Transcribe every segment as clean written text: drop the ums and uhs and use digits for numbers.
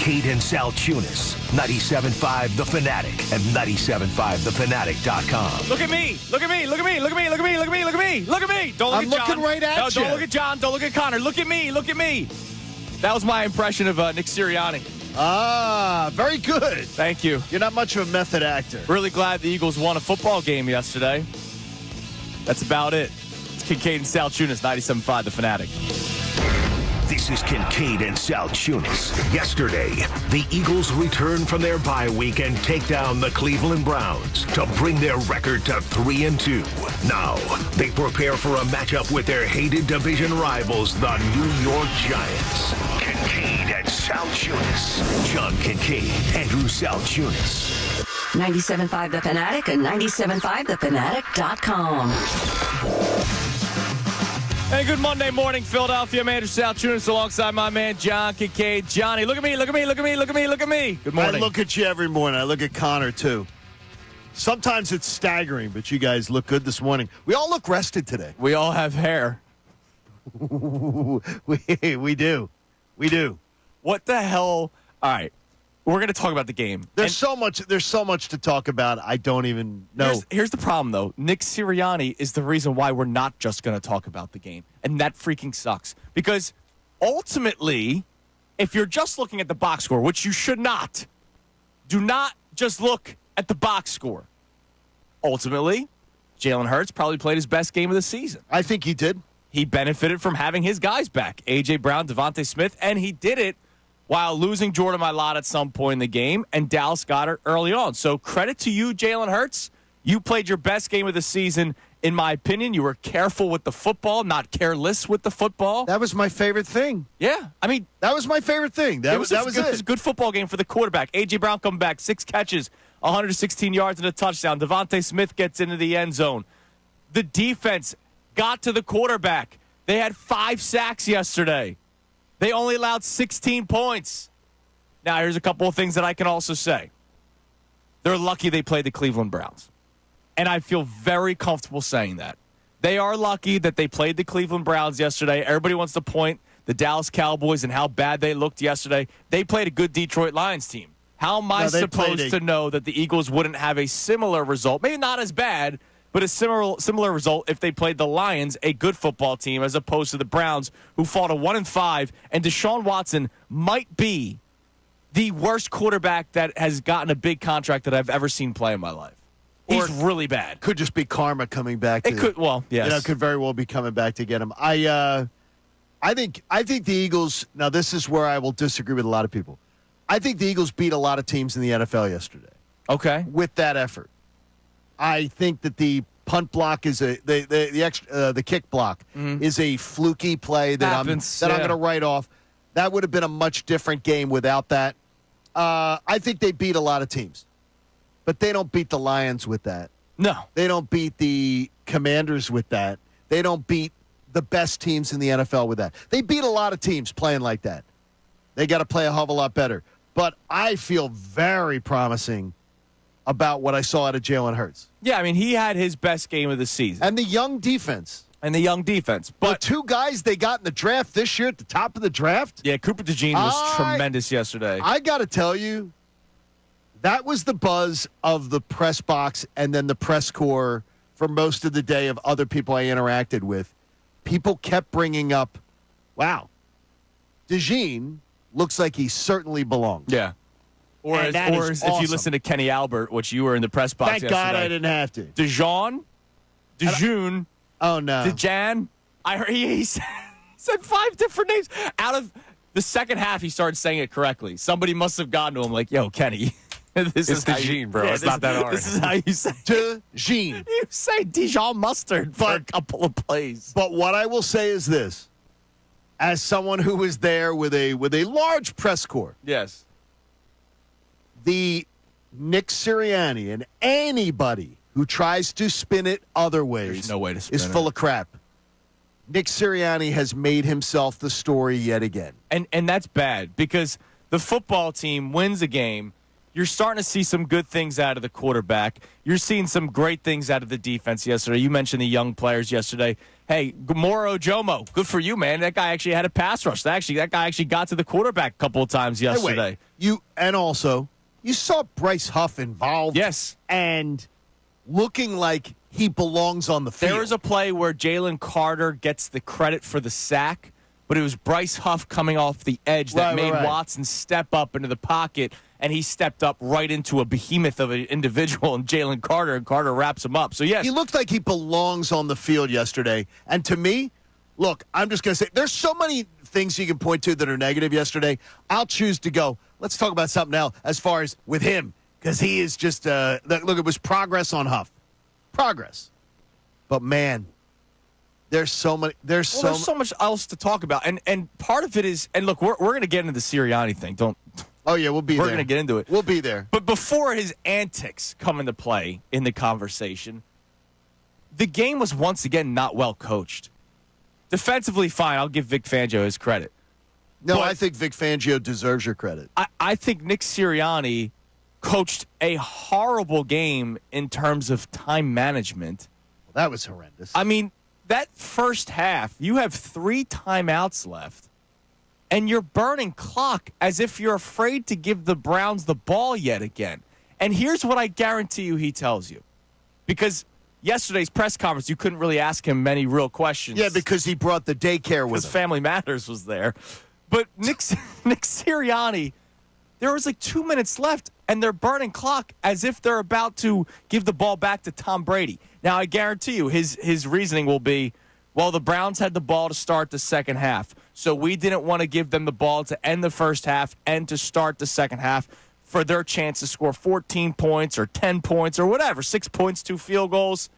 Kincade and Salciunas. 97.5 The Fanatic and 97.5thefanatic.com. Look at me. Look at me. Look at me. Look at me. Look at me. Look at me. Look at me. Look at me. Don't look I'm at John. looking right at you. Don't look at John. Don't look at Connor. Look at me. Look at me. That was my impression of Nick Sirianni. Ah, very good. Thank you. You're not much of a method actor. Really glad the Eagles won a football game yesterday. That's about it. It's Kincade and Salciunas, 97.5 The Fanatic. This is Kincade and Salciunas. Yesterday, the Eagles return from their bye week and take down the Cleveland Browns to bring their record to 3-2. Now, they prepare for a matchup with their hated division rivals, the New York Giants. Kincade and Salciunas. John Kincade, Andrew Salciunas. 97.5 The Fanatic and 97.5thefanatic.com. Hey, good Monday morning, Philadelphia. I'm Andrew Salciunas alongside my man, John Kincade. Johnny, look at me, look at me, look at me, look at me, look at me. Good morning. I look at you every morning. I look at Connor, too. Sometimes it's staggering, but you guys look good this morning. We all look rested today. We all have hair. we do. We do. What the hell? All right. We're going to talk about the game. There's so much to talk about. I don't even know. Here's the problem, though. Nick Sirianni is the reason why we're not just going to talk about the game. And that freaking sucks. Because ultimately, if you're just looking at the box score, which you should not, do not just look at the box score. Ultimately, Jalen Hurts probably played his best game of the season. I think he did. He benefited from having his guys back, A.J. Brown, Devontae Smith, and he did it while losing Jordan Mailata at some point in the game and Dallas Goedert early on. So credit to you, Jalen Hurts. You played your best game of the season, in my opinion. You were careful with the football, not careless with the football. That was my favorite thing. Yeah, I mean, that was my favorite thing. That was it. It was a good football game for the quarterback. A.J. Brown coming back, 6 catches, 116 yards and a touchdown. Devontae Smith gets into the end zone. The defense got to the quarterback. They had 5 sacks yesterday. They only allowed 16 points. Now, here's a couple of things that I can also say. They're lucky they played the Cleveland Browns. And I feel very comfortable saying that. They are lucky that they played the Cleveland Browns yesterday. Everybody wants to point the Dallas Cowboys and how bad they looked yesterday. They played a good Detroit Lions team. How am I supposed to know that the Eagles wouldn't have a similar result? Maybe not as bad, but a similar result if they played the Lions, a good football team, as opposed to the Browns, who fought a 1-5. And Deshaun Watson might be the worst quarterback that has gotten a big contract that I've ever seen play in my life. He's really bad. Could just be karma coming back. It could, well, yes. Could very well be coming back to get him. I think the Eagles. Now, this is where I will disagree with a lot of people. I think the Eagles beat a lot of teams in the NFL yesterday. Okay, with that effort. I think that the punt block is the kick block is a fluky play that I'm going to write off. That would have been a much different game without that. I think they beat a lot of teams, but they don't beat the Lions with that. No, they don't beat the Commanders with that. They don't beat the best teams in the NFL with that. They beat a lot of teams playing like that. They got to play a hell of a lot better. But I feel very promising about what I saw out of Jalen Hurts. Yeah, I mean, he had his best game of the season. And the young defense. But 2 guys they got in the draft this year at the top of the draft. Yeah, Cooper DeJean was tremendous yesterday. I got to tell you, that was the buzz of the press box and then the press corps for most of the day of other people I interacted with. People kept bringing up, wow, DeJean looks like he certainly belongs. Yeah. Or if you listen to Kenny Albert, which you were in the press box Thank yesterday. God I didn't have to. DeJean. Oh, no. DeJan. I heard he said 5 different names. Out of the second half, he started saying it correctly. Somebody must have gotten to him like, yo, Kenny. It's DeJean, bro. It's not that hard. This is how you say DeJean. You say Dijon mustard for a couple of plays. But what I will say is this. As someone who was there with a large press corps. Yes. The Nick Sirianni and anybody who tries to spin it other ways There's no way to spin is full of crap. Nick Sirianni has made himself the story yet again. And that's bad because the football team wins a game. You're starting to see some good things out of the quarterback. You're seeing some great things out of the defense yesterday. You mentioned the young players yesterday. Hey, Moro Jomo, good for you, man. That guy actually had a pass rush. That guy actually got to the quarterback a couple of times yesterday. Hey, you saw Bryce Huff involved. Yes. And looking like he belongs on the field. There was a play where Jalen Carter gets the credit for the sack, but it was Bryce Huff coming off the edge that made Watson step up into the pocket, and he stepped up right into a behemoth of an individual in Jalen Carter, and Carter wraps him up. So, yes. He looked like he belongs on the field yesterday. And to me, look, I'm just going to say, there's so many things you can point to that are negative yesterday. I'll choose to go, let's talk about something else as far as with him, because he is just, look, it was progress on Huff. Progress. But, man, there's so much else to talk about. And part of it is, and look, we're going to get into the Sirianni thing. Oh, yeah, we'll be there. We're going to get into it. We'll be there. But before his antics come into play in the conversation, the game was once again not well coached. Defensively, fine. I'll give Vic Fangio his credit. No, but I think Vic Fangio deserves your credit. I think Nick Sirianni coached a horrible game in terms of time management. That was horrendous. I mean, that first half, you have 3 timeouts left, and you're burning clock as if you're afraid to give the Browns the ball yet again. And here's what I guarantee you he tells you. Because yesterday's press conference, you couldn't really ask him many real questions. Yeah, because he brought the daycare with him. Because Family Matters was there. But Nick Sirianni, there was like 2 minutes left, and they're burning clock as if they're about to give the ball back to Tom Brady. Now, I guarantee you his reasoning will be, well, the Browns had the ball to start the second half, so we didn't want to give them the ball to end the first half and to start the second half for their chance to score 14 points or 10 points or whatever, 6 points, 2 field goals.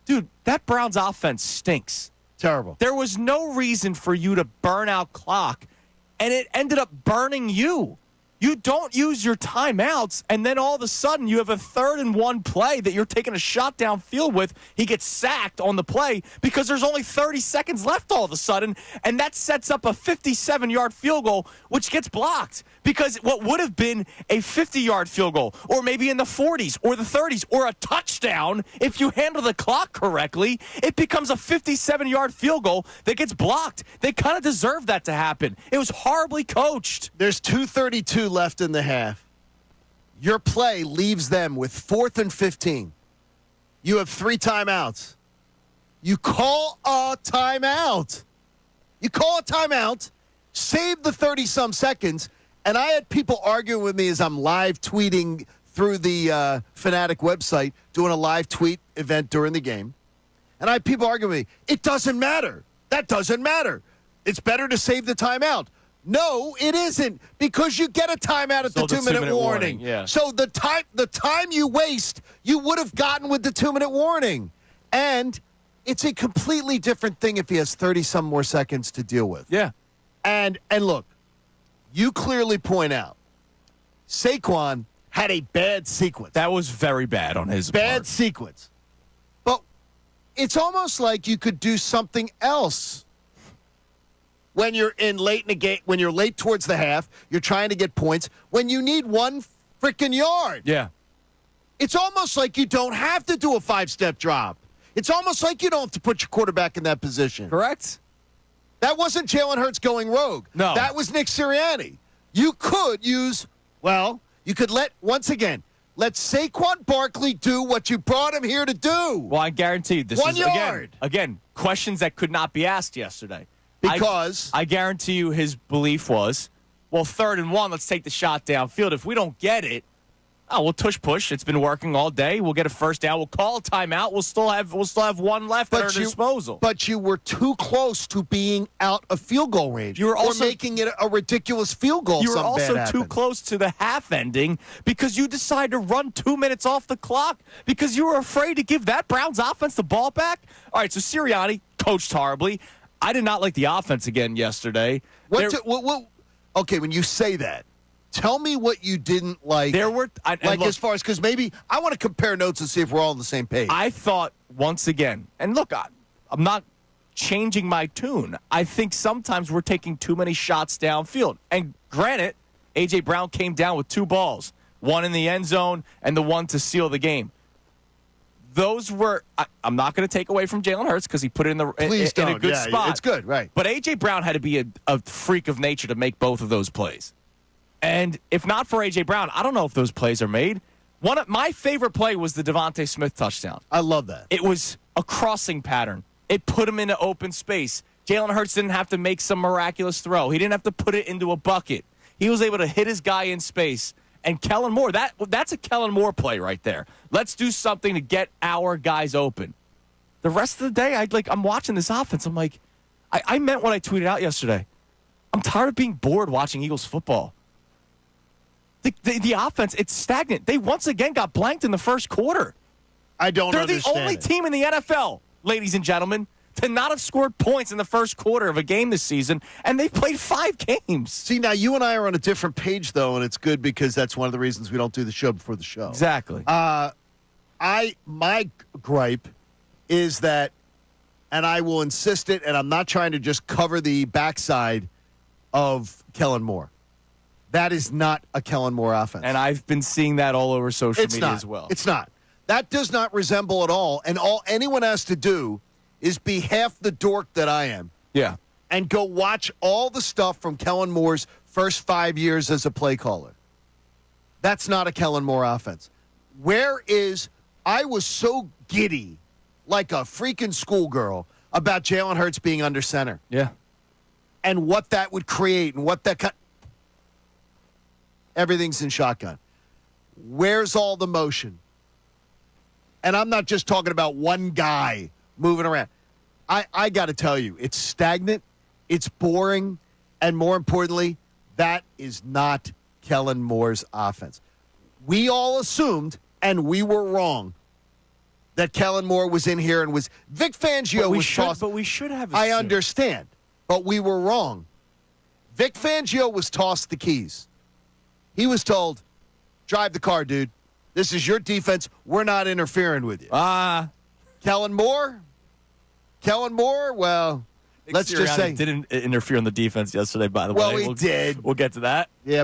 Dude, that Browns offense stinks. Terrible. There was no reason for you to burn out clock, and it ended up burning you. You don't use your timeouts, and then all of a sudden you have a 3rd and 1 play that you're taking a shot downfield with. He gets sacked on the play because there's only 30 seconds left all of a sudden, and that sets up a 57-yard field goal, which gets blocked because what would have been a 50-yard field goal or maybe in the 40s or the 30s or a touchdown, if you handle the clock correctly, it becomes a 57-yard field goal that gets blocked. They kind of deserve that to happen. It was horribly coached. There's 2:32 left in the half. Your play leaves them with 4th and 15. You have 3 timeouts. You call a timeout. Save the 30-some seconds. And I had people arguing with me as I'm live tweeting through the Fanatic website, doing a live tweet event during the game. And I had people arguing with me, it doesn't matter. That doesn't matter. It's better to save the timeout. No, it isn't, because you get a timeout at the 2-minute warning. Yeah. So the time you waste, you would have gotten with the 2-minute warning. And it's a completely different thing if he has 30-some more seconds to deal with. Yeah. And look, you clearly point out Saquon had a bad sequence. That was very bad on his part. Bad sequence. But it's almost like you could do something else. When you're late in the game, when you're late towards the half, you're trying to get points. When you need 1 freaking yard. Yeah. It's almost like you don't have to do a 5-step drop. It's almost like you don't have to put your quarterback in that position. Correct. That wasn't Jalen Hurts going rogue. No. That was Nick Sirianni. You could let Saquon Barkley do what you brought him here to do. Well, I guarantee you this 1 is, yard. again, questions that could not be asked yesterday. Because? I guarantee you his belief was, well, 3rd and 1, let's take the shot downfield. If we don't get it, we'll push. It's been working all day. We'll get a first down. We'll call a timeout. We'll still have 1 left at our disposal. But you were too close to being out of field goal range. You were also making it a ridiculous field goal. You were also too close to the half ending because you decided to run 2 minutes off the clock because you were afraid to give that Browns offense the ball back. All right, so Sirianni coached horribly. I did not like the offense again yesterday. Okay, when you say that, tell me what you didn't like. As far as, because maybe I want to compare notes and see if we're all on the same page. I thought, once again, and look, I'm not changing my tune. I think sometimes we're taking too many shots downfield. And granted, A.J. Brown came down with 2 balls. one in the end zone and the one to seal the game. Those were, I'm not going to take away from Jalen Hurts because he put it in a good spot. It's good, right. But A.J. Brown had to be a freak of nature to make both of those plays. And if not for A.J. Brown, I don't know if those plays are made. One of my favorite play was the Devontae Smith touchdown. I love that. It was a crossing pattern. It put him into open space. Jalen Hurts didn't have to make some miraculous throw. He didn't have to put it into a bucket. He was able to hit his guy in space. And Kellen Moore, that's a Kellen Moore play right there. Let's do something to get our guys open. The rest of the day, I'm watching this offense. I'm like, I meant what I tweeted out yesterday. I'm tired of being bored watching Eagles football. The offense, it's stagnant. They once again got blanked in the first quarter. I don't understand. They're the only team in the NFL, ladies and gentlemen, to not have scored points in the first quarter of a game this season, and they've played 5 games. See, now you and I are on a different page, though, and it's good because that's one of the reasons we don't do the show before the show. Exactly. My gripe is that, and I will insist it, and I'm not trying to just cover the backside of Kellen Moore. That is not a Kellen Moore offense. And I've been seeing that all over social media as well. It's not. That does not resemble at all, and all anyone has to do is be half the dork that I am. Yeah. And go watch all the stuff from Kellen Moore's first 5 years as a play caller. That's not a Kellen Moore offense. I was so giddy, like a freaking schoolgirl, about Jalen Hurts being under center. Yeah. And what that would create and what that everything's in shotgun. Where's all the motion? And I'm not just talking about one guy moving around. I got to tell you, it's stagnant, it's boring, and more importantly, that is not Kellen Moore's offense. We all assumed, and we were wrong, that Kellen Moore was in here and was Vic Fangio was tossed. But we should have. I understand, but we were wrong. Vic Fangio was tossed the keys. He was told, "Drive the car, dude. This is your defense. We're not interfering with you." Kellen Moore, well, let's just say didn't interfere in the defense yesterday. By the way, well, he did. We'll get to that. Yeah.